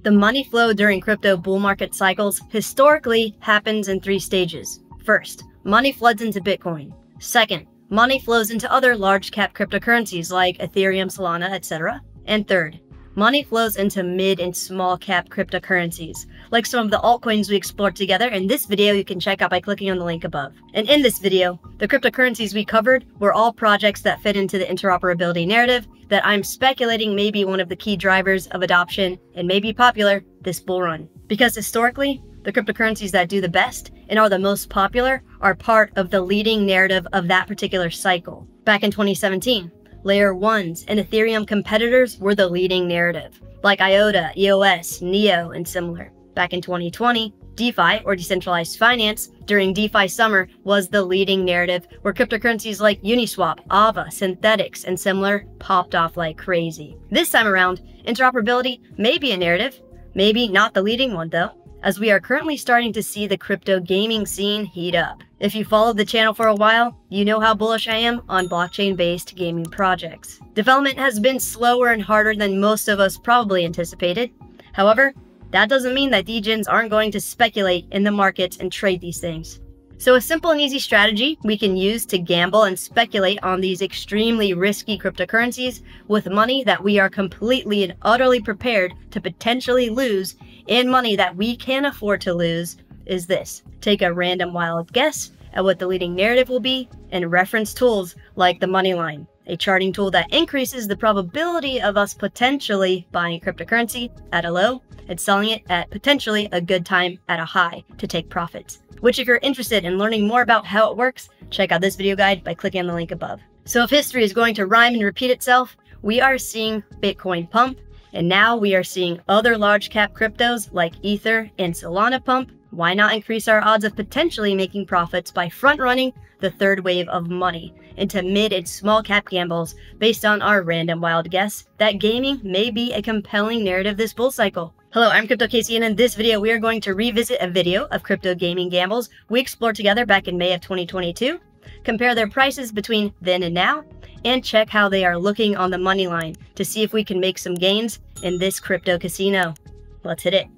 The money flow during crypto bull market cycles historically happens in 3 stages. First, money floods into Bitcoin. Second, money flows into other large cap cryptocurrencies like Ethereum, Solana, etc. And third, money flows into mid and small cap cryptocurrencies, like some of the altcoins we explored together in this video you can check out by clicking on the link above. And in this video, the cryptocurrencies we covered were all projects that fit into the interoperability narrative that I'm speculating may be one of the key drivers of adoption and may be popular this bull run. Because historically, the cryptocurrencies that do the best and are the most popular are part of the leading narrative of that particular cycle. Back in 2017, Layer 1s and Ethereum competitors were the leading narrative, like IOTA, EOS, NEO, and similar. Back in 2020, DeFi, or decentralized finance, during DeFi summer was the leading narrative where cryptocurrencies like Uniswap, Ava, Synthetix, and similar popped off like crazy. This time around, interoperability may be a narrative, maybe not the leading one though, as we are currently starting to see the crypto gaming scene heat up. If you followed the channel for a while, you know how bullish I am on blockchain-based gaming projects. Development has been slower and harder than most of us probably anticipated. However, that doesn't mean that degens aren't going to speculate in the markets and trade these things. So a simple and easy strategy we can use to gamble and speculate on these extremely risky cryptocurrencies with money that we are completely and utterly prepared to potentially lose and money that we can afford to lose is this. Take a random wild guess at what the leading narrative will be and reference tools like the money line, a charting tool that increases the probability of us potentially buying cryptocurrency at a low and selling it at potentially a good time at a high to take profits. Which, if you're interested in learning more about how it works, check out this video guide by clicking on the link above. So if history is going to rhyme and repeat itself, we are seeing Bitcoin pump, and now we are seeing other large cap cryptos like Ether and Solana pump. Why not increase our odds of potentially making profits by front running the third wave of money into mid and small cap gambles based on our random wild guess that gaming may be a compelling narrative this bull cycle? Hello, I'm CryptoCasey, and in this video we are going to revisit a video of crypto gaming gambles we explored together back in May of 2022, compare their prices between then and now, and check how they are looking on the money line to see if we can make some gains in this crypto casino. Let's hit it.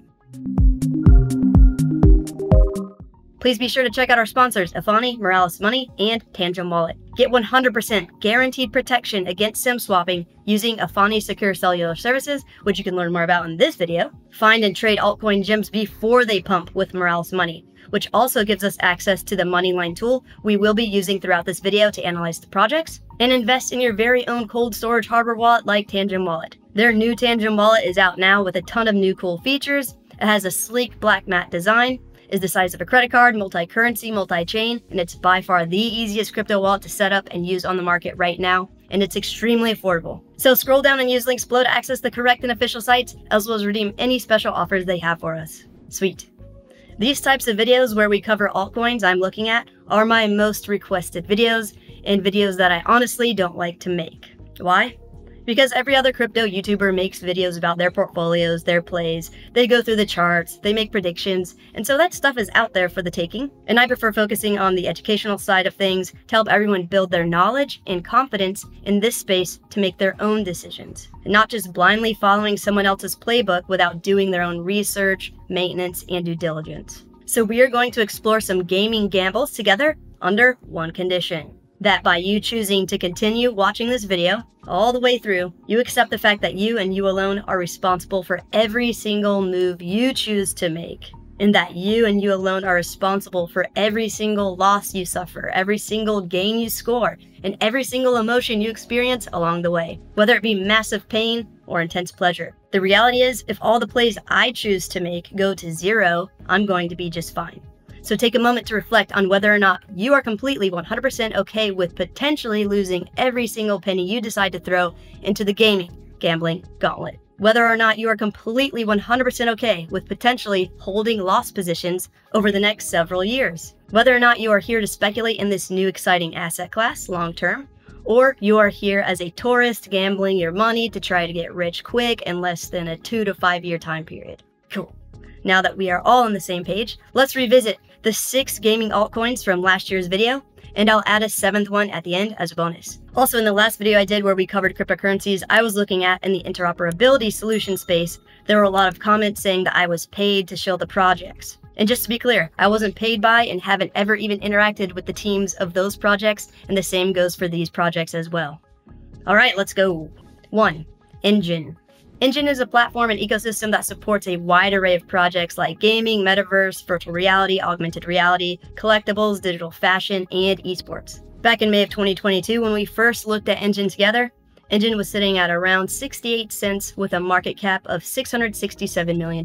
Please be sure to check out our sponsors, Efani, Moralis Money, and Tangent Wallet. Get 100% guaranteed protection against SIM swapping using Efani's secure cellular services, which you can learn more about in this video. Find and trade altcoin gems before they pump with Moralis Money, which also gives us access to the Moneyline tool we will be using throughout this video to analyze the projects. And invest in your very own cold storage hardware wallet like Tangent Wallet. Their new Tangent Wallet is out now with a ton of new cool features. It has a sleek black matte design, is the size of a credit card, multi-currency, multi-chain, and it's by far the easiest crypto wallet to set up and use on the market right now, and it's extremely affordable. So scroll down and use links below to access the correct and official sites, as well as redeem any special offers they have for us. Sweet. These types of videos where we cover altcoins I'm looking at are my most requested videos, and videos that I honestly don't like to make. Why? Because every other crypto YouTuber makes videos about their portfolios, their plays, they go through the charts, they make predictions, and so that stuff is out there for the taking. And I prefer focusing on the educational side of things to help everyone build their knowledge and confidence in this space to make their own decisions, and not just blindly following someone else's playbook without doing their own research, maintenance, and due diligence. So we are going to explore some gaming gambles together under one condition. That by you choosing to continue watching this video all the way through, you accept the fact that you and you alone are responsible for every single move you choose to make. And that you and you alone are responsible for every single loss you suffer, every single gain you score, and every single emotion you experience along the way, whether it be massive pain or intense pleasure. The reality is, if all the plays I choose to make go to zero, I'm going to be just fine. So take a moment to reflect on whether or not you are completely 100% okay with potentially losing every single penny you decide to throw into the gambling gauntlet. Whether or not you are completely 100% okay with potentially holding loss positions over the next several years. Whether or not you are here to speculate in this new exciting asset class long term, or you are here as a tourist gambling your money to try to get rich quick in less than a 2 to 5 year time period. Cool. Now that we are all on the same page, let's revisit the 6 gaming altcoins from last year's video, and I'll add a 7th one at the end as a bonus. Also, in the last video I did where we covered cryptocurrencies, I was looking at in the interoperability solution space, there were a lot of comments saying that I was paid to show the projects. And just to be clear, I wasn't paid by and haven't ever even interacted with the teams of those projects, and the same goes for these projects as well. Alright, let's go. 1. Enjin. Enjin is a platform and ecosystem that supports a wide array of projects like gaming, metaverse, virtual reality, augmented reality, collectibles, digital fashion, and esports. Back in May of 2022, when we first looked at Enjin together, Enjin was sitting at around 68 cents with a market cap of $667 million.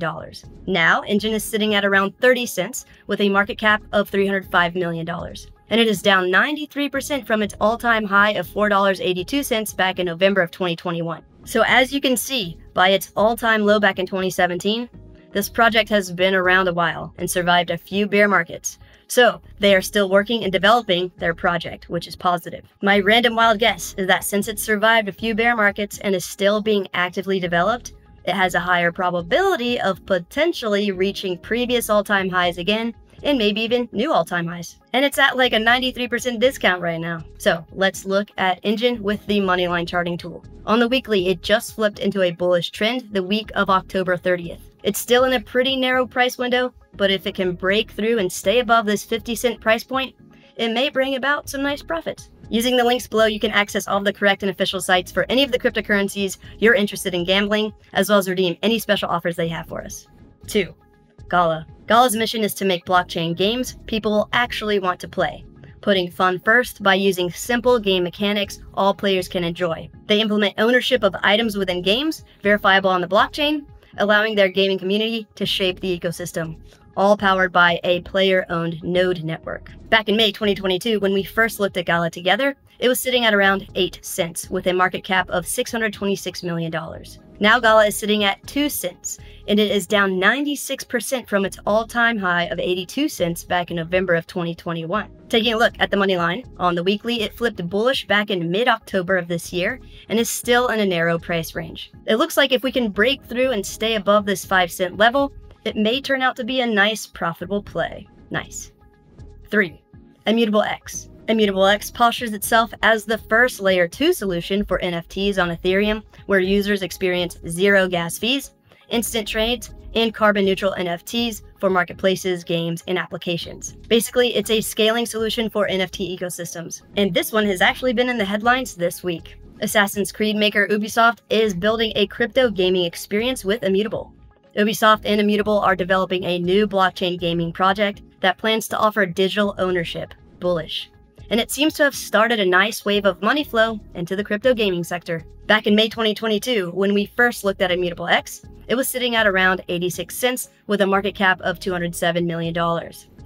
Now, Enjin is sitting at around 30 cents with a market cap of $305 million. And it is down 93% from its all-time high of $4.82 back in November of 2021. So as you can see, by its all-time low back in 2017, this project has been around a while and survived a few bear markets. So they are still working and developing their project, which is positive. My random wild guess is that since it's survived a few bear markets and is still being actively developed, it has a higher probability of potentially reaching previous all-time highs again, and maybe even new all-time highs. And it's at like a 93% discount right now. So let's look at Enjin with the Moneyline charting tool. On the weekly, it just flipped into a bullish trend the week of October 30th. It's still in a pretty narrow price window, but if it can break through and stay above this 50-cent price point, it may bring about some nice profits. Using the links below, you can access all of the correct and official sites for any of the cryptocurrencies you're interested in gambling, as well as redeem any special offers they have for us. 2. Gala. Gala's mission is to make blockchain games people will actually want to play, putting fun first by using simple game mechanics all players can enjoy. They implement ownership of items within games, verifiable on the blockchain, allowing their gaming community to shape the ecosystem, all powered by a player-owned node network. Back in May 2022, when we first looked at Gala together, it was sitting at around 8 cents with a market cap of $626 million. Now Gala is sitting at 2 cents, and it is down 96% from its all-time high of 82 cents back in November of 2021. Taking a look at the money line, on the weekly it flipped bullish back in mid-October of this year and is still in a narrow price range. It looks like if we can break through and stay above this 5-cent level, it may turn out to be a nice profitable play. Nice. 3. Immutable X. Immutable X postures itself as the first Layer 2 solution for NFTs on Ethereum, where users experience zero gas fees, instant trades, and carbon-neutral NFTs for marketplaces, games, and applications. Basically, it's a scaling solution for NFT ecosystems. And this one has actually been in the headlines this week. Assassin's Creed maker Ubisoft is building a crypto gaming experience with Immutable. Ubisoft and Immutable are developing a new blockchain gaming project that plans to offer digital ownership. Bullish. And it seems to have started a nice wave of money flow into the crypto gaming sector. Back in May 2022, when we first looked at Immutable X, it was sitting at around 86 cents with a market cap of $207 million.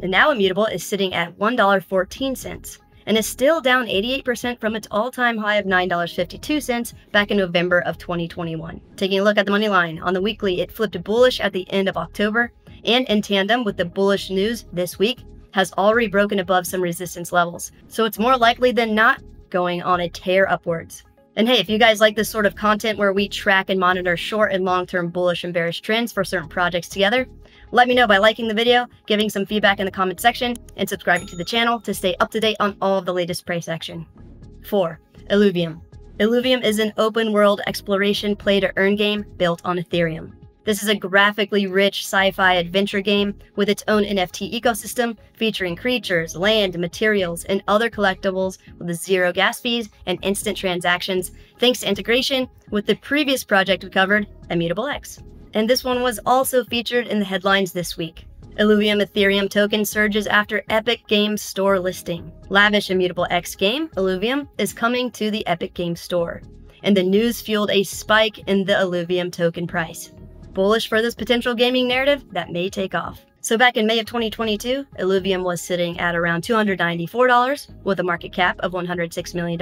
And now Immutable is sitting at $1.14 and is still down 88% from its all-time high of $9.52 back in November of 2021. Taking a look at the money line, on the weekly it flipped bullish at the end of October, and in tandem with the bullish news this week, has already broken above some resistance levels, so it's more likely than not going on a tear upwards. And hey, if you guys like this sort of content where we track and monitor short and long-term bullish and bearish trends for certain projects together, let me know by liking the video, giving some feedback in the comment section, and subscribing to the channel to stay up to date on all of the latest price action. 4. Illuvium. Illuvium is an open-world exploration play-to-earn game built on Ethereum. This is a graphically rich sci-fi adventure game with its own NFT ecosystem featuring creatures, land, materials, and other collectibles with zero gas fees and instant transactions thanks to integration with the previous project we covered, Immutable X. And this one was also featured in the headlines this week. Illuvium Ethereum token surges after Epic Games Store listing. Lavish Immutable X game, Illuvium, is coming to the Epic Games Store. And the news fueled a spike in the Illuvium token price. Bullish for this potential gaming narrative that may take off. So back in May of 2022, Illuvium was sitting at around $294 with a market cap of $106 million.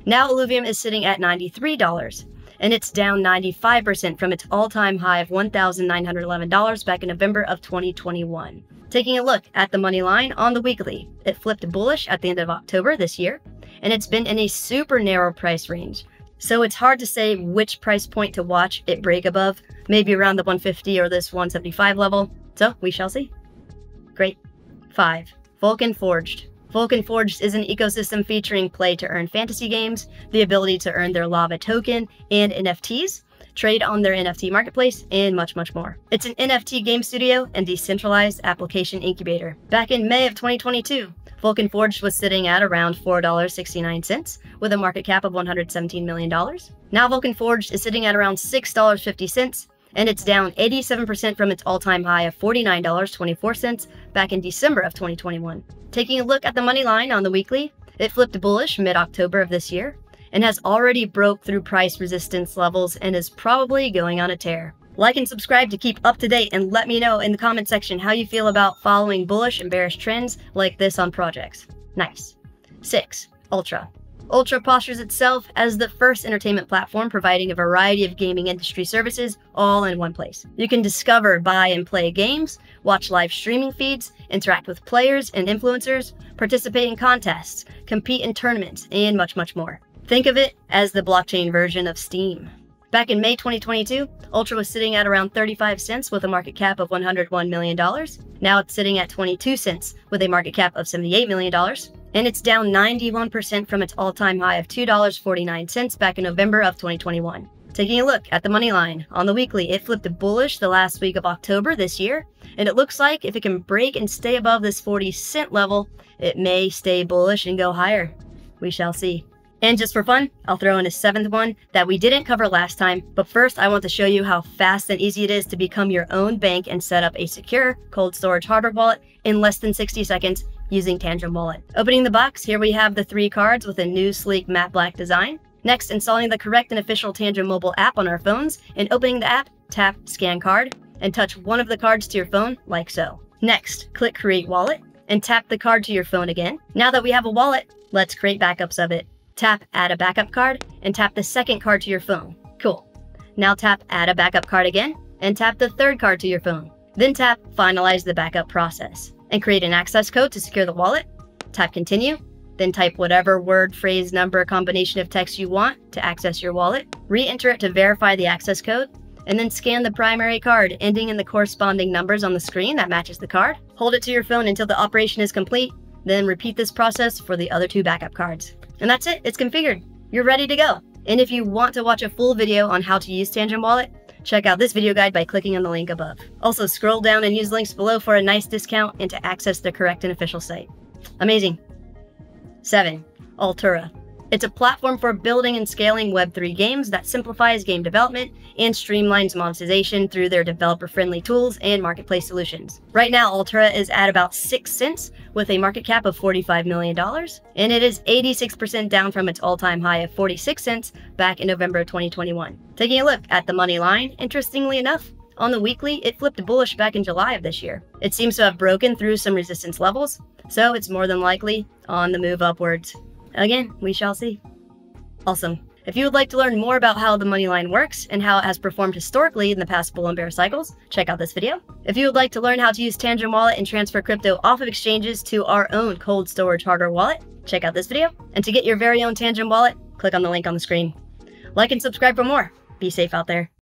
Now Illuvium is sitting at $93, and it's down 95% from its all-time high of $1,911 back in November of 2021. Taking a look at the money line on the weekly, it flipped bullish at the end of October this year, and it's been in a super narrow price range. So it's hard to say which price point to watch it break above, maybe around the 150 or this 175 level, so we shall see. Great. 5. Vulcan Forged. Vulcan Forged is an ecosystem featuring play-to-earn fantasy games, the ability to earn their Lava token and NFTs, trade on their NFT marketplace, and much, much more. It's an NFT game studio and decentralized application incubator. Back in May of 2022, Vulcan Forged was sitting at around $4.69 with a market cap of $117 million. Now Vulcan Forged is sitting at around $6.50, and it's down 87% from its all-time high of $49.24 back in December of 2021. Taking a look at the money line on the weekly, it flipped bullish mid-October of this year, and has already broke through price resistance levels and is probably going on a tear. Like and subscribe to keep up to date, and let me know in the comment section how you feel about following bullish and bearish trends like this on projects. Nice. 6. Ultra. Ultra postures itself as the first entertainment platform providing a variety of gaming industry services all in one place. You can discover, buy, and play games, watch live streaming feeds, interact with players and influencers, participate in contests, compete in tournaments, and much, much more. Think of it as the blockchain version of Steam. Back in May 2022, Ultra was sitting at around 35 cents with a market cap of $101 million. Now it's sitting at 22 cents with a market cap of $78 million. And it's down 91% from its all-time high of $2.49 back in November of 2021. Taking a look at the money line, on the weekly, it flipped bullish the last week of October this year, and it looks like if it can break and stay above this 40-cent level, it may stay bullish and go higher. We shall see. And just for fun, I'll throw in a 7th one that we didn't cover last time, but first I want to show you how fast and easy it is to become your own bank and set up a secure cold storage hardware wallet in less than 60 seconds using Tangent Wallet. Opening the box, here we have the 3 cards with a new sleek matte black design. Next, installing the correct and official Tangent mobile app on our phones, and opening the app, tap Scan Card, and touch one of the cards to your phone like so. Next, click Create Wallet, and tap the card to your phone again. Now that we have a wallet, let's create backups of it. Tap Add a Backup Card, and tap the second card to your phone. Cool. Now tap Add a Backup Card again, and tap the third card to your phone. Then tap Finalize the backup process, and create an access code to secure the wallet. Tap Continue, then type whatever word, phrase, number, combination of text you want to access your wallet. Re-enter it to verify the access code, and then scan the primary card, ending in the corresponding numbers on the screen that matches the card. Hold it to your phone until the operation is complete, then repeat this process for the other 2 backup cards. And that's it, it's configured. You're ready to go. And if you want to watch a full video on how to use Tangent Wallet, check out this video guide by clicking on the link above. Also, scroll down and use links below for a nice discount and to access the correct and official site. Amazing. 7. Altura. It's a platform for building and scaling Web3 games that simplifies game development and streamlines monetization through their developer-friendly tools and marketplace solutions. Right now, Altura is at about 6 cents with a market cap of $45 million, and it is 86% down from its all-time high of 46 cents back in November 2021. Taking a look at the money line, interestingly enough, on the weekly, it flipped bullish back in July of this year. It seems to have broken through some resistance levels, so it's more than likely on the move upwards. Again, we shall see. Awesome. If you would like to learn more about how the money line works and how it has performed historically in the past bull and bear cycles, check out this video. If you would like to learn how to use Tangent Wallet and transfer crypto off of exchanges to our own cold storage hardware wallet, check out this video. And to get your very own Tangent Wallet, click on the link on the screen. Like and subscribe for more. Be safe out there.